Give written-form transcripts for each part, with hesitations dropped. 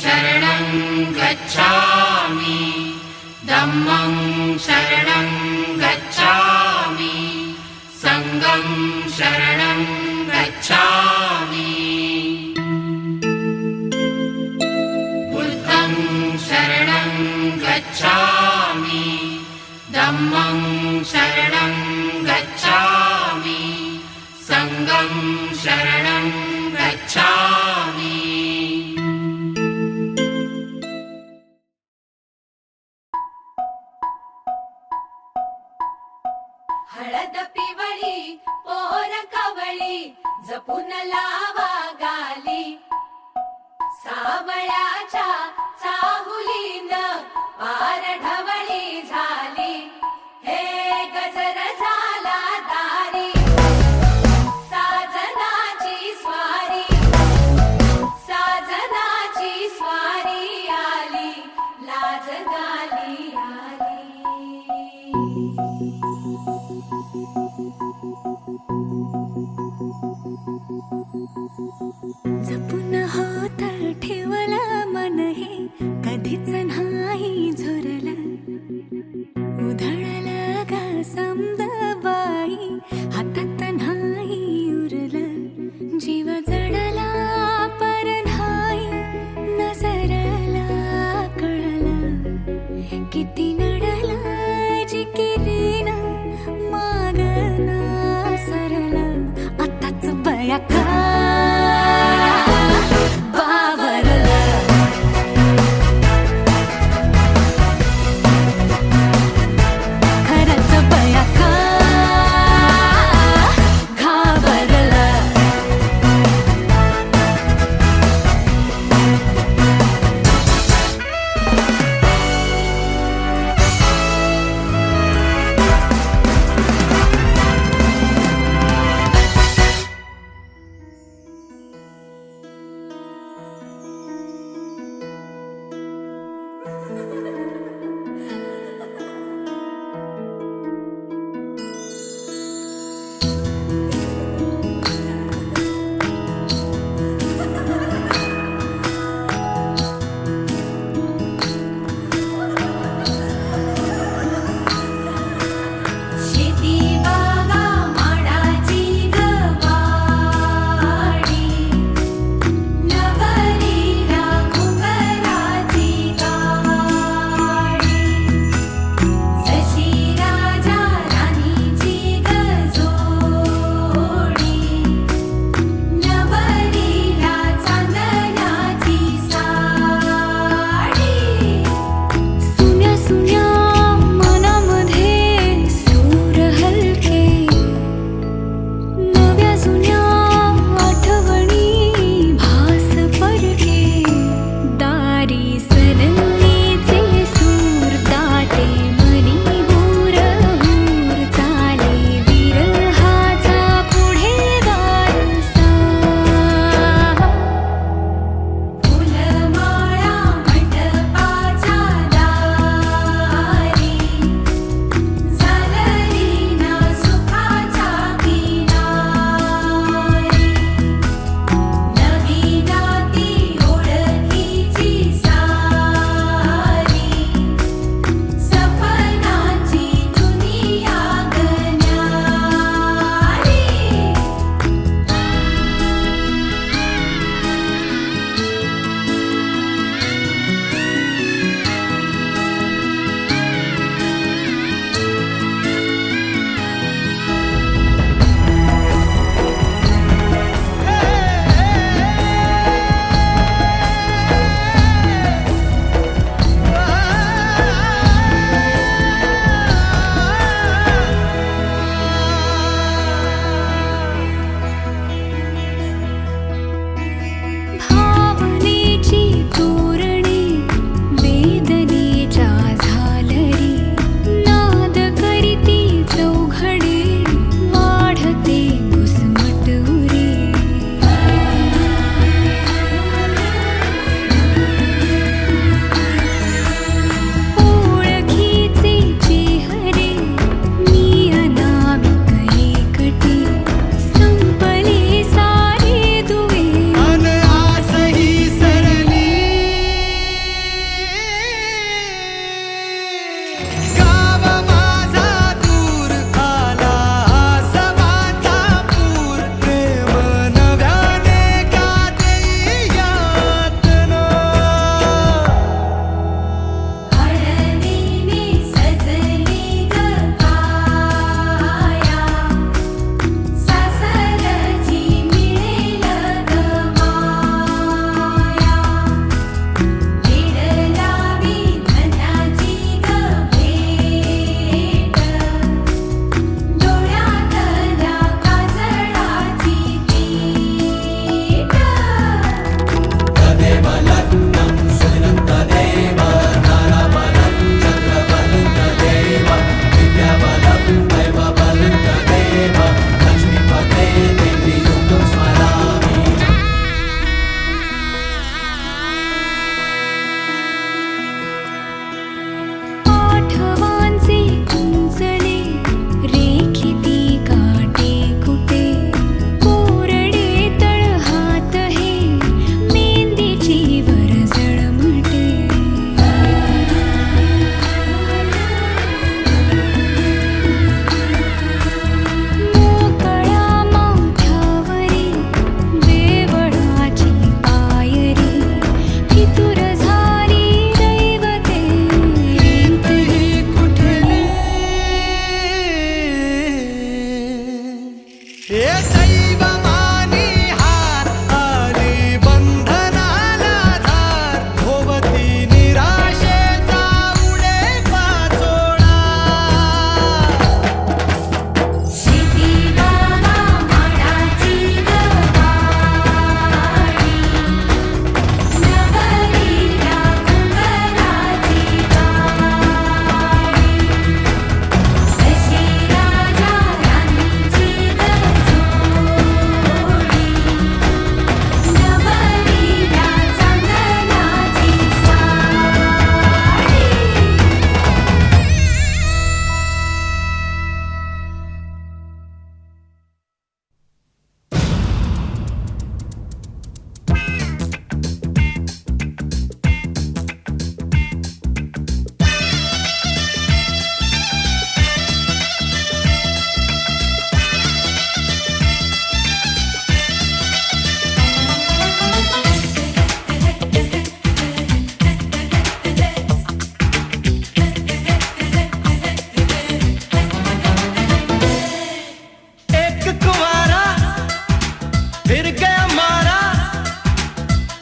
शरणं गच्छामि धम्मं शरणं गच्छामि संघं शरणं गच्छामि बुद्धं शरणं गच्छामि धम्मं शरणं गच्छामि संघं शरणं गच्छामि. हळद पिवळी पोर कवळी जपून लावा गाली सावळ्याच्या चाहुलीन पार ढवळी झाली हे गजर झाला दारी साजनाची स्वारी आली लाज गाली आली. जपून हात ठेवला मन हे कधीच नाही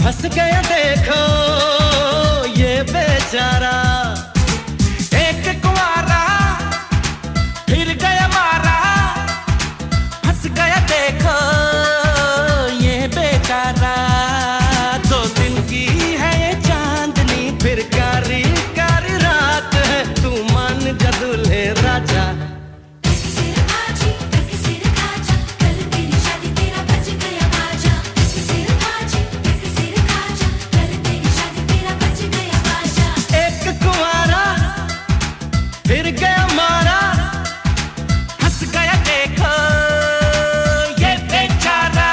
हंस गया देखो ये बेचारा, एक कुंवारा फिर गया मारा। हंस गया देखो ये बेचारा, 2 दिन की है ये चांदनी, फिर कारी कारी रात है। तू मान जा दूल्हे राजा। सिर खाची सिर खाचा, कल तेरी शादी तेरा बज गया बाजा। सिर खाची सिर खाचा, कल तेरी शादी तेरा बज गया बाजा। एक कुंवारा फिर गया मारा, हंस गया देखो ये बेचारा।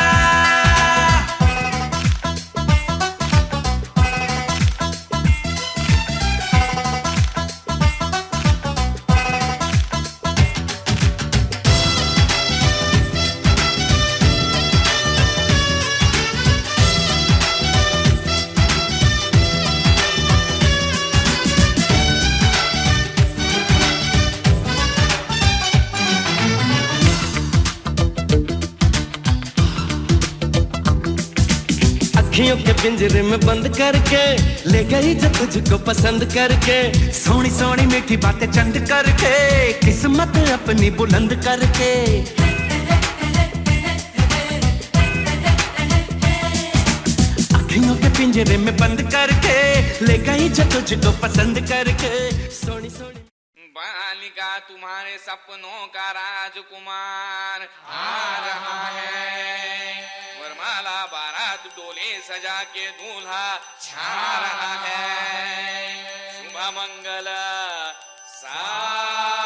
अखियों के पिंजरे में बंद करके ले गई जो तुझको पसंद करके, सोनी सोनी मीठी बातें चंद करके, किस्मत अपनी बुलंद करके। अखियों के पिंजरे में बंद करके ले गई जो तुझको पसंद करके, सोनी सोनी। बालिका तुम्हारे सपनों का राजकुमार आ रहा है। वरमाला बारात डोले सजा के दूल्हा छा रहा है। शुभ मंगल सावधान।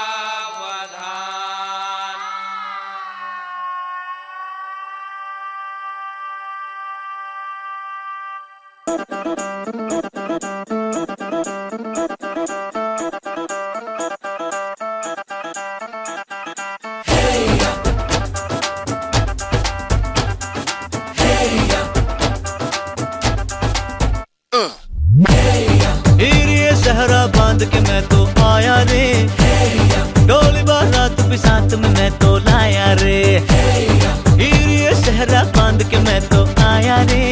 ये सहरा बांध के मैं तो आया रे, डोली बारात भी साथ में मैं तो लाया रे। ये सहरा बांध के मैं तो आया रे,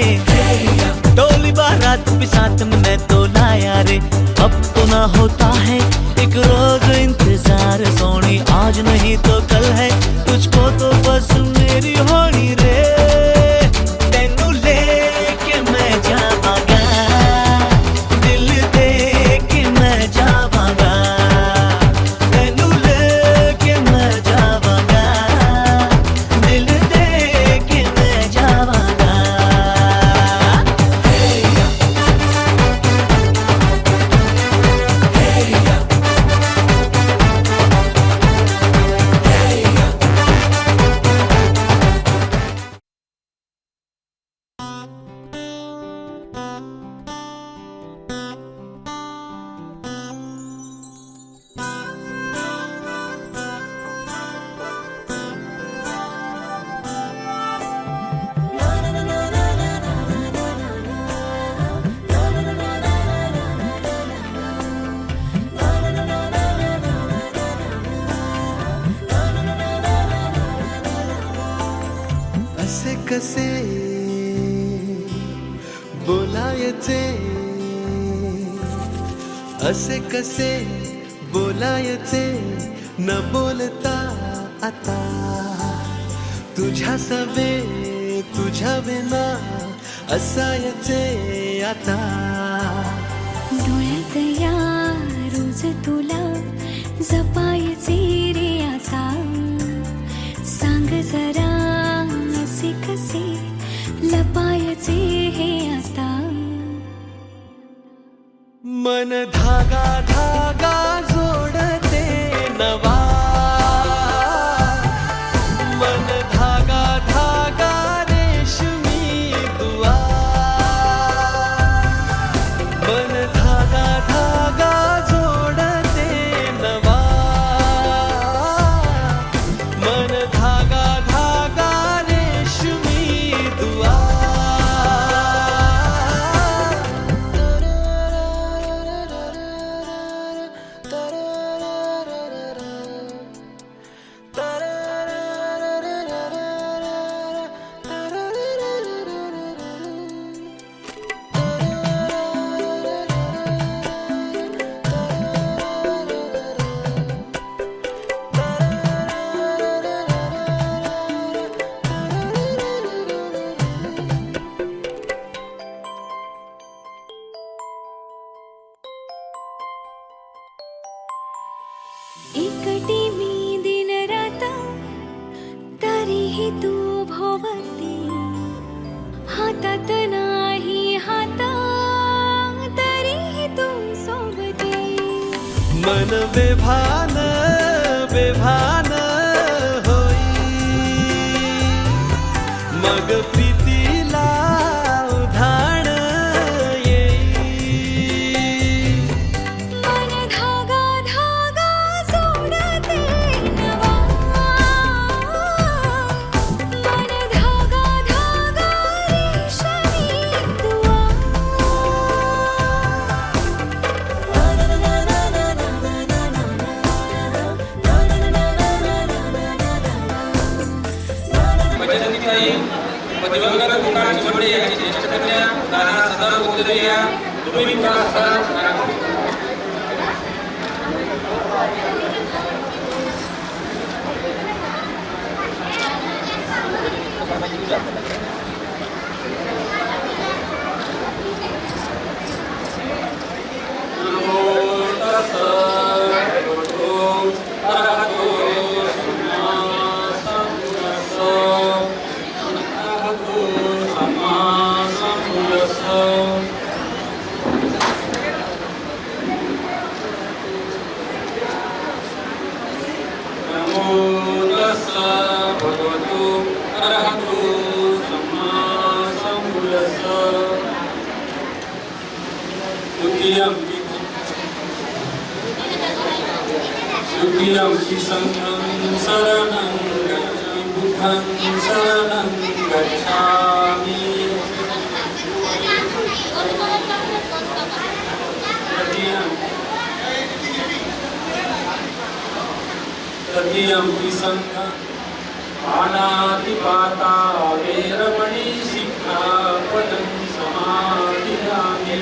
डोली बारात भी साथ में मैं तो लाया रे। अब तो ना होता है एक रोज इंतजार सोनी, आज नहीं तो कल है तुझको तो बस मेरी होनी रे। तेनू लेके मैं जावांगा, दिल दे के मैं जावांगा। तेनू लेके मैं जावांगा, दिल दे के मैं जावांगा। असे कसे बोलायचे, असे कसे बोलायचे न बोलता आता। तुझ्या सवे तुझ्या विना असायचे आता। डोळ्यात या रोज तुला जपायचे रे आता। सांग जरा असे कसे लपायचे हे आता। मन धागा धागा जोडते नवा, मन धागा धागा रेशमी दुआ। मन धागा धागा जोडते नवा, मन धागा धागा रेशमी दुआ। एकटी मी दिन रात तरीही तू भोवती हातात नाही हात तरीही तू सोबती मन बेभान बेभान होई मग प्रीतीला उधाण येई मन धागा धागा सोडते नवा मन धागा धागा रेशमी दुआ भजननिकाई दिवंगत गोकाळ चिवडे यांची ज्येष्ठ कन्या दादा सदाराव उदयया तुम्ही संगं शरणं गच्छामि बुद्धं शरणं गच्छामि तृतीयं संघं पाणातिपाता वेरमणि सिक्खापदं समाधियामि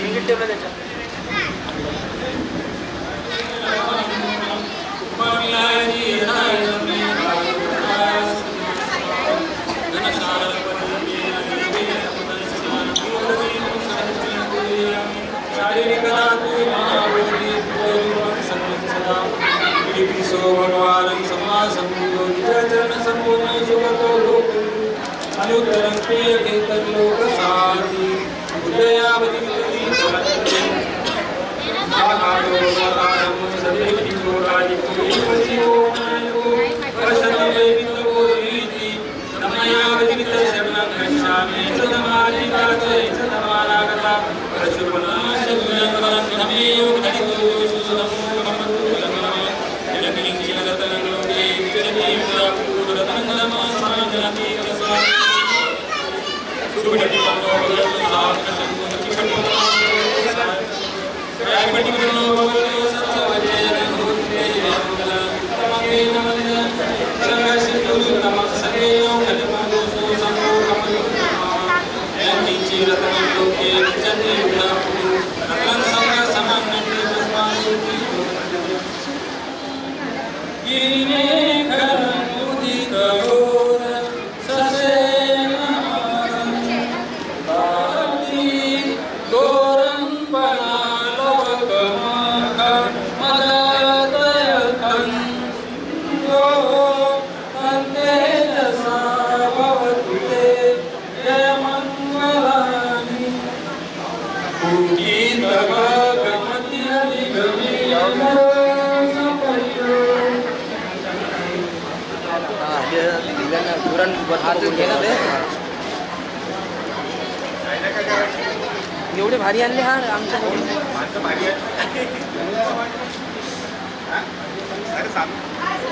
एवढे भारी आणले हा आमच्या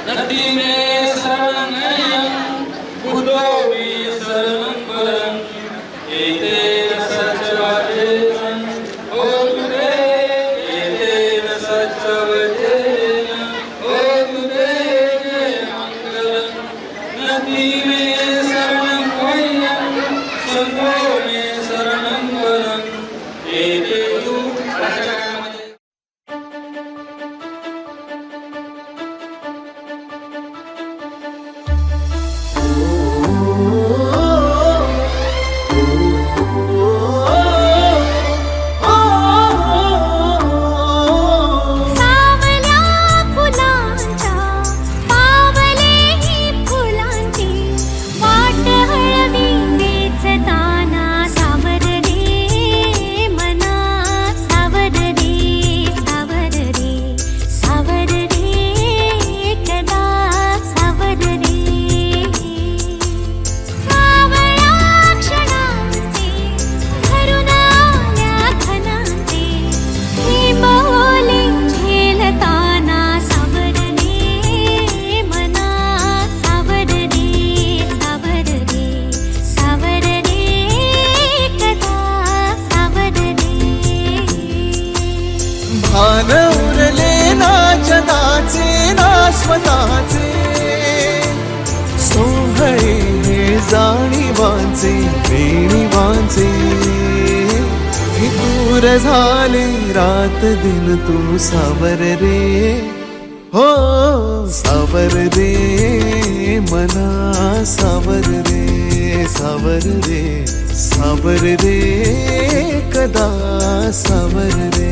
नदी में शरण बुद्धो में शरण वरं एतेन सच्चवचेन ओ गुरे एतेन सच्चवचेन ओ गुरे मंगलम् नदी में शरण वयं संतो में शरण वरं एतेषु भान उरले ना जगाचे ना स्वतःचे सोहळे हे जाणीवांचे बेणीवांचे दूर झाले रात दिन तू सावर रे हो सावर रे मना सावर रे सावर रे सावर रे कदा सावर रे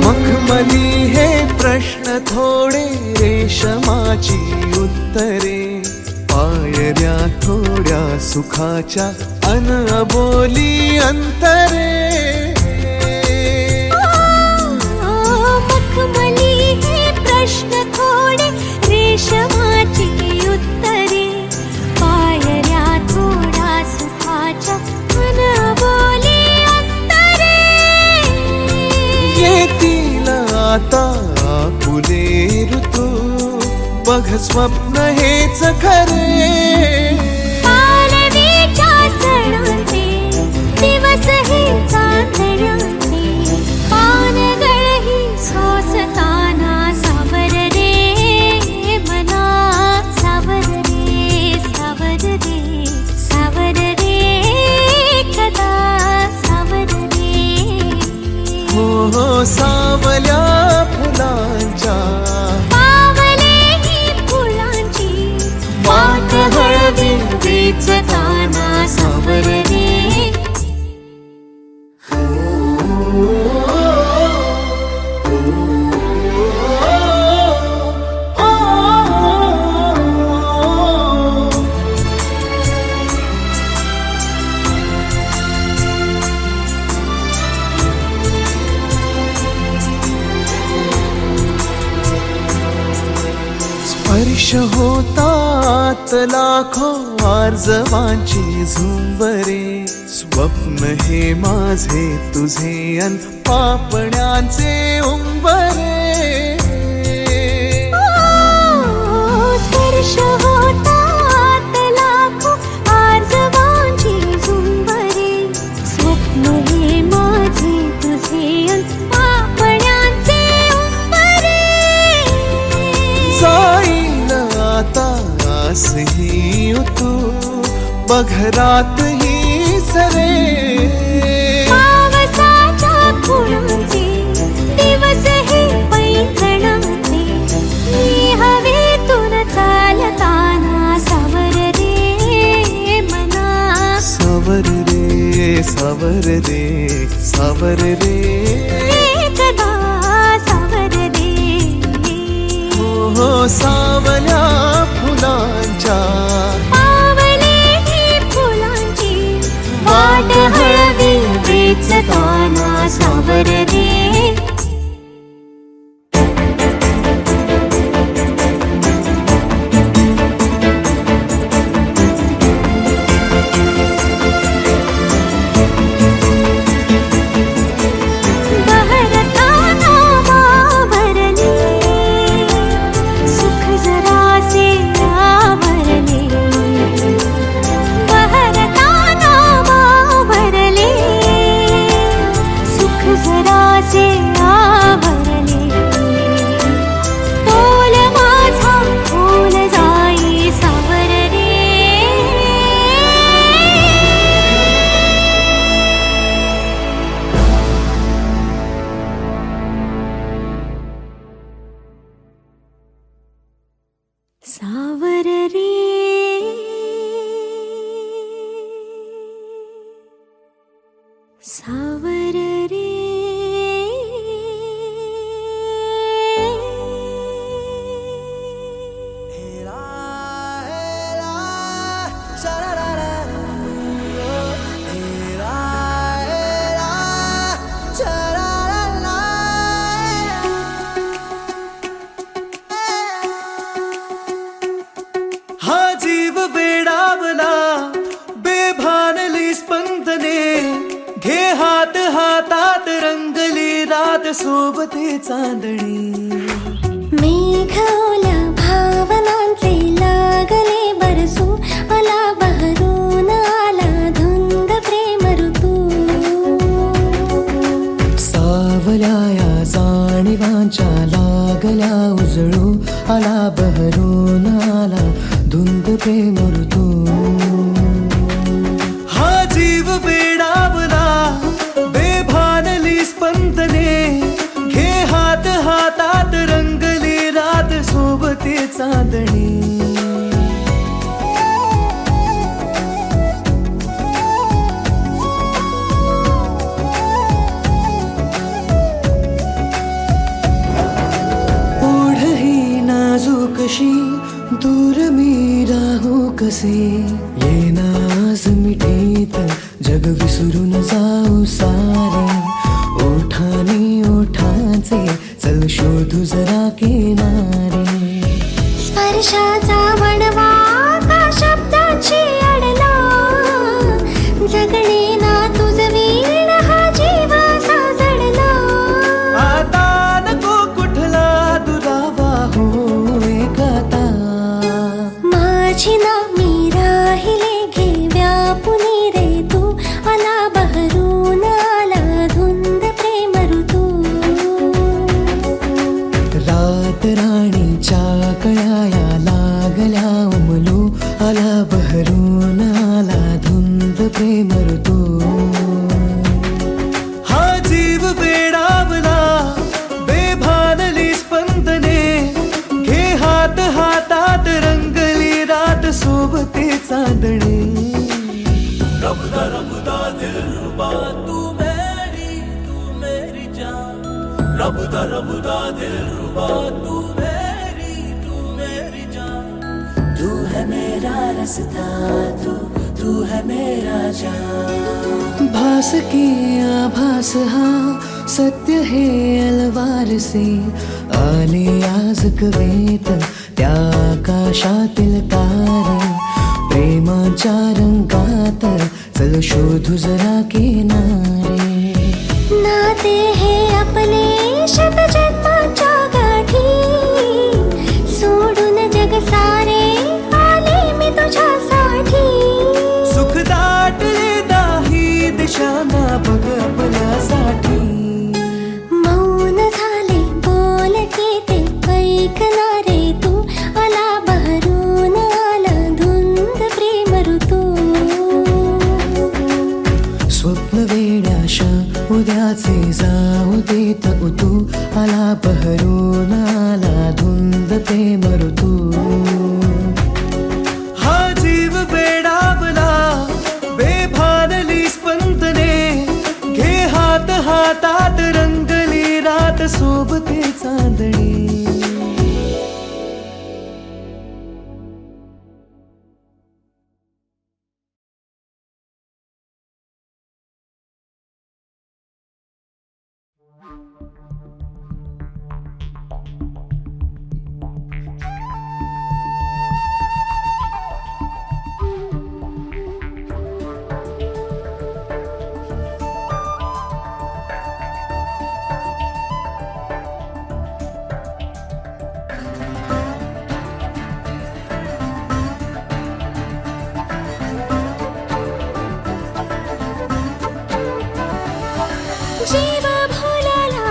मखमली हे प्रश्न थोडे रेशमाची उत्तरे पायऱ्या थोड्या सुखाच्या अनबोली अंतरे मखमली हे प्रश्न थोडे रेशमाची उत्तरे पायऱ्या थोड्या सुखाच्या अनबोली अंतरे येतील आता फुले ऋतू बघ स्वप्न हेच खरे पालवीच्या सणाचे दिवस हे चांदण्याचे पानगळही सोसताना सावर रे मना सावर रे सावर रे सावर रे कदा सावर रे हो हो सावल्या फुलांच्या वाट हळवी वेचताना सावर रे स्पर्श होतात लाखो आर्जवांची झुंबरे स्वप्न हे माझे तुझे अन पापण्यांचे उंबरे स्पर्श होतात लाखो आर्जवांची झुंबरे स्वप्न हे माझे तुझे अन पापण्यांचे उंबरे जाईल आता आसही तू बघरात ही सरे पावसाच्या फुलांचे दिवस हे पैंजणाचे मी हवेतून चालताना सावर रे मना सावर रे सावर रे सावर रे कदा सावर रे हो सावल्या फुलांच्या पावले ही फुलांची वाट हळवी वेचताना सावर रे बहरताना मावरले सुख जरासे आवरले बहरताना मावरले सुख जरासे आवरले तोल माझा खोल जाई सावर रे सावर रे सावर रे हा जीव वेडावला बेभानली स्पंदने घे हात हातात रंगली रात सोबते चांदणी मेघोल्या भावनांचे लागले बरसू आला बहरून आला धुंद प्रेम ऋतू सावल्या या जाणीवांच्या लागल्या उजळू आला बहरून आला धुंद प्रेम ऋतू हा जीव वेडावला बेभानली स्पंदने घे हात हातात रंगली रात सोबते चांदणी नाजूकशी दूर मी राहू कसे येना आज मिठीत जग विसरून जाऊ सारे ओठानी ओठांचे चल शोधू जरा किनारे स्पर्शाचा वणवा का शब्दाची अडला जगणे ना तुझ वीण हा जीव साजडला आता नको कुठला दुरावा हो एकता माझी ना मी राहिले घे व्यापुनी रे तू आला बहरून आला धुंद प्रेम ऋतू रात राणीच्या कळ्या लागल्या उमलू आला बहरून आला धुंद प्रेम ऋतू हा जीव वेडावला बेभानली स्पंदने घे हात हातात रंगली रात सोबते चांदणे रबदा रबदा दिलरुबा तू मेरी जान रबदा रबदा दिलरुबा तू मेरी जान तू है मेरा रास्ता तू है मेरा जान भास की आभास हा सत्य है अलवार से आले आज कवेत त्या आकाशातील तारे प्रेमाच्या रंगात चल शोधू जरा किनारे नाते हे आपले शतजन्माच्या गाठी सोडून जग सारे आले मी तुझ्यासाठी सुख दाटले दाही दिशांना बघ आपल्यासाठी मौन झाले बोलते ते ऐकणारे तू आला बहरून आला धुंद प्रेम ऋतू स्वप्न वेड्याशा उद्याचे जाऊ देत उतू आला बहरून आला धुंद प्रेम ऋतू हा जीव वेडावला बेभानली स्पंदने घे हात हातात रंगली रात सोबते चांदणी जीव भोलाला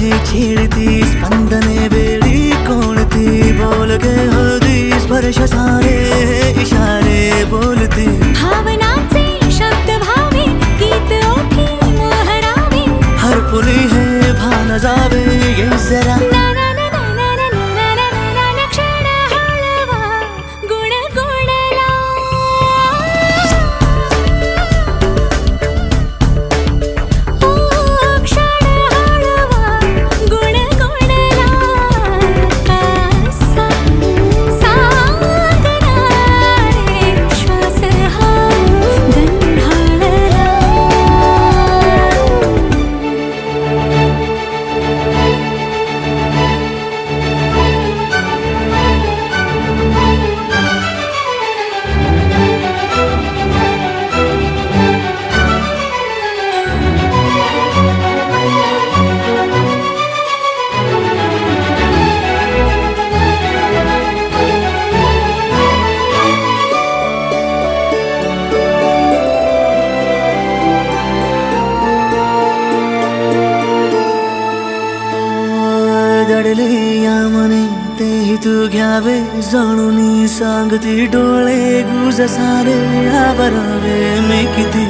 मध्ये छेडती स्पंदने वेळी कोणती बोल गे हळदी स्पर्श सारे इशारे बोलती भावनाचे शब्द भावे गीत ओठी मोहरावे हरपुली हे भान जावे ये जरा ना ना ना ना ना ना ना ना ना ना ना क्षण हळवा गुण गुणला ओ क्षण हळवा गुण गुणला असा सांगणारे श्वास हा गंधाळला दडले या मने तेही तू घ्यावे जाणून सांगती डोळे गुज सारे आवरावे मी किती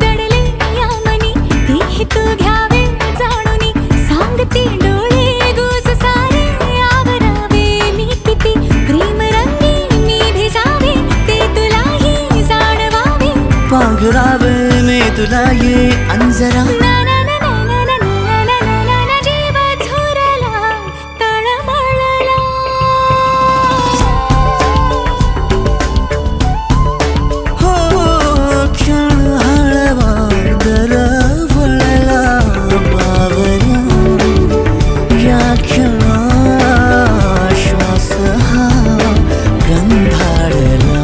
दडले या मनी तेही तू घ्यावे जाणूनी सांगती डोळे गुज सारे आवरावे मी किती प्रेम रंगी मी भिजावे ते तुलाही जाणवावे पांघरावे मी तुला ये अंजरा ना ना ना ना ना ना ना ना ना ना ना जीव झुरला तळमळला हो क्षण हळवा दरवळला बावऱ्या या क्षणा श्वास हा गंधाळला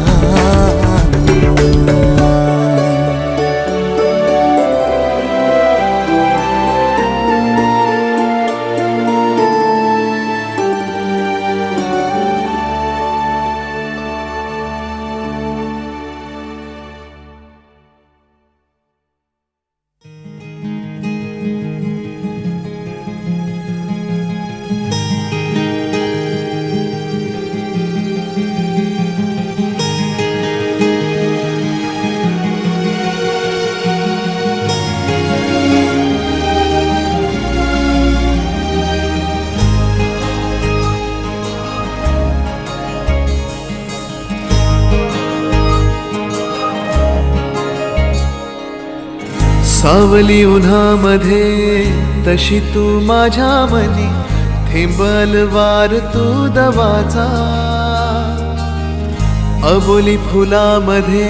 सावली उन्हामध्ये तशी तू माझ्या मनी थेंबल वार तू दवाचा अबोली फुलामध्ये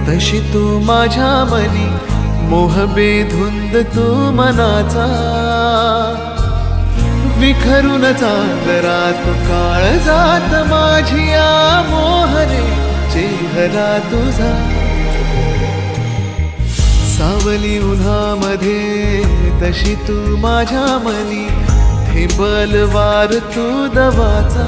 तशी तू माझ्या मनी मोह बेधुंद तू मनाचा विखरून चांदरा तू काळ जात माझी या मोहरे चेहरा तुझा सावली उन्हामध्ये तशी तू माझ्या मनी थेंबल वार तू दवाचा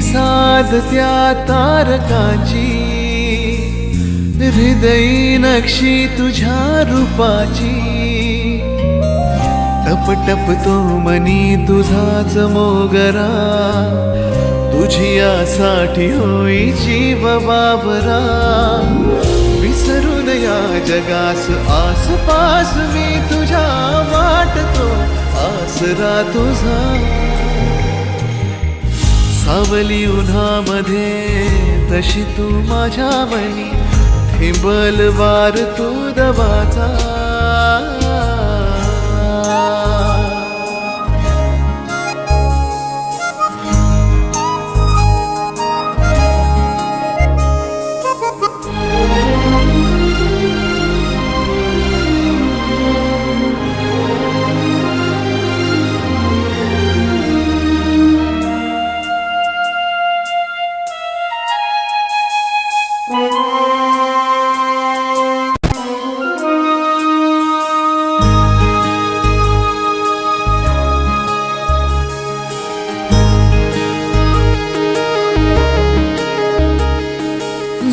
साध त्या तारकाची हृदयी नक्षी तुझ्या रूपाची टप टप तो मनी तुझाच मोगरा तुझी यासाठी होई जीव बाबरा विसरून या जगास आसपास मी तुझ्या वाटतो आसरा तुझा सावली उन्हामध्ये तशी तू माझ्या मनी हिंबलवार तू दवाचा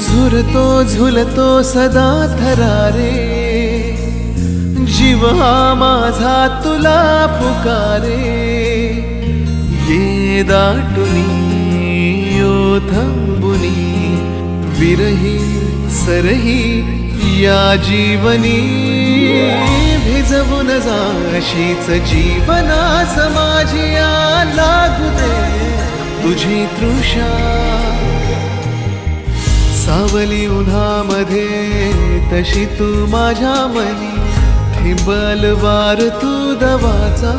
झुरतो झुलतो सदा थरारे जीव हा माझा तुला पुकारे ये दाटुनी ओथंबुनी विरही सरही या जीवनी भिजवून जाशीच जीवना समाजिया लागू दे तुझी तृषा सावली उन्हामध्ये तशी तू माझ्या मनी हिंबलवार तू दवाचा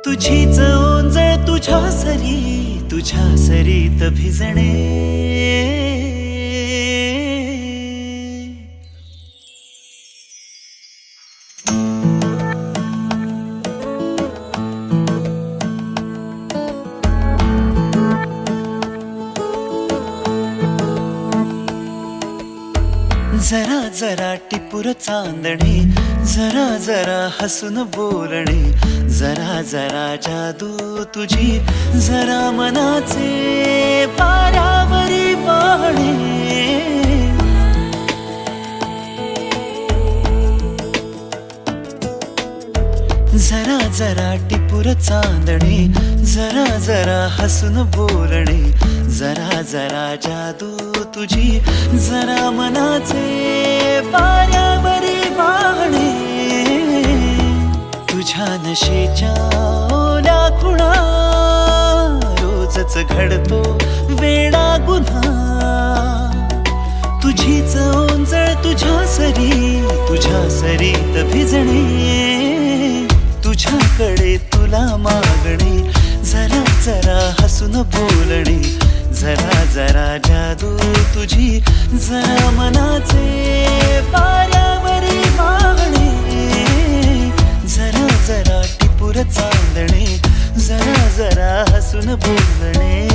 तुझीच ओंजळ तुझ्या सरीत भिजणे जरा जरा टिपूर चांदणे जरा जरा हसून बोलणे जरा जरा जादू तुझी जरा मनाचे पारावरी वाहणे जरा जरा टिपूर चांदणे जरा जरा हसून बोलणे जरा जरा जादू तुझी जरा मनाचे पारावरी वाहणे तुझ्या नशेच्या ओल्या खुणा रोजच घडतो वेडा गुन्हा तुझीच ओंजळ तुझ्या सरीत भिजणे तुझ्याकडे तुला मागणे जरा जरा हसून बोलणे जरा जरा जादू तुझी जरा मनाचे पारावरी वाहणे जरा जरा टिपूर चांदणे जरा जरा हसून बोलणे